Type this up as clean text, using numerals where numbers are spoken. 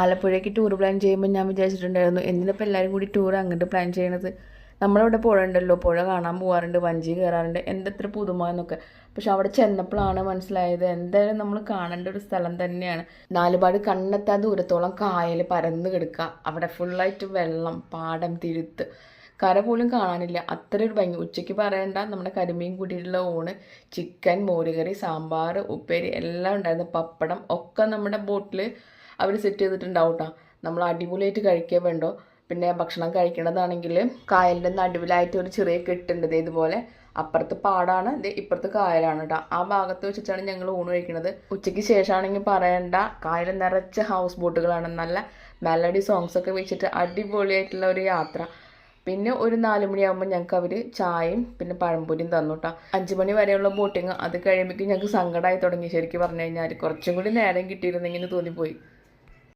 ആലപ്പുഴയ്ക്ക് tour plan ചെയ്യുമ്പോൾ ഞാൻ വിചാരിച്ചിട്ടുണ്ടായിരുന്നു എന്തിനിപ്പോൾ എല്ലാവരും കൂടി ടൂർ അങ്ങോട്ട് പ്ലാൻ ചെയ്യണത്. നമ്മളവിടെ പുഴ ഉണ്ടല്ലോ, പുഴ കാണാൻ പോകാറുണ്ട്, വഞ്ചി കയറാറുണ്ട്, എന്തെത്ര പുതുമ എന്നൊക്കെ. പക്ഷെ അവിടെ ചെന്നപ്പോഴാണ് മനസ്സിലായത് എന്തായാലും നമ്മൾ കാണേണ്ട ഒരു സ്ഥലം തന്നെയാണ്. നാലുപാട് കണ്ണെത്താൻ ദൂരത്തോളം കായൽ പരന്ന് കിടക്കുക, അവിടെ ഫുള്ളായിട്ട് വെള്ളം, പാടം, തിരുത്ത്, കര പോലും കാണാനില്ല, അത്ര ഒരു ഭംഗി. ഉച്ചയ്ക്ക് പറയേണ്ട, നമ്മുടെ കരിമീൻ കൂട്ടിയിട്ടുള്ള ഊണ്, ചിക്കൻ, മോരുകറി, സാമ്പാർ, ഉപ്പേരി എല്ലാം ഉണ്ടായിരുന്നു, പപ്പടം ഒക്കെ നമ്മുടെ ബോട്ടിൽ അവർ സെറ്റ് ചെയ്തിട്ടുണ്ടാവും കേട്ടോ. നമ്മൾ അടിപൊളിയായിട്ട് കഴിക്കുക വേണ്ടോ. പിന്നെ ഭക്ഷണം കഴിക്കണതാണെങ്കിൽ കായലിൻ്റെ നടുവിലായിട്ട് ഒരു ചെറിയ കെട്ടുണ്ട്, ഇതുപോലെ അപ്പുറത്ത് പാടാണ്, ഇപ്പുറത്ത് കായലാണ് കേട്ടോ. ആ ഭാഗത്ത് വെച്ചിട്ടാണ് ഞങ്ങൾ ഊണ് കഴിക്കുന്നത്. ഉച്ചയ്ക്ക് ശേഷമാണെങ്കിൽ പറയേണ്ട, കായൽ നിറച്ച ഹൗസ് ബോട്ടുകളാണ്, നല്ല മെലഡി സോങ്സ് ഒക്കെ വെച്ചിട്ട് അടിപൊളിയായിട്ടുള്ള ഒരു യാത്ര. പിന്നെ ഒരു 4 മണിയാകുമ്പോൾ ഞങ്ങൾക്ക് അവർ ചായയും പിന്നെ പഴംപൊരിയും തന്നു കേട്ടോ. 5 മണി വരെയുള്ള ബോട്ടിങ്, അത് കഴിയുമ്പോഴേക്കും ഞങ്ങൾക്ക് സങ്കടമായി തുടങ്ങി. ശരിക്കും പറഞ്ഞു കഴിഞ്ഞാൽ കുറച്ചും കൂടി നേരം കിട്ടിയിരുന്നെങ്കിൽ തോന്നിപ്പോയി.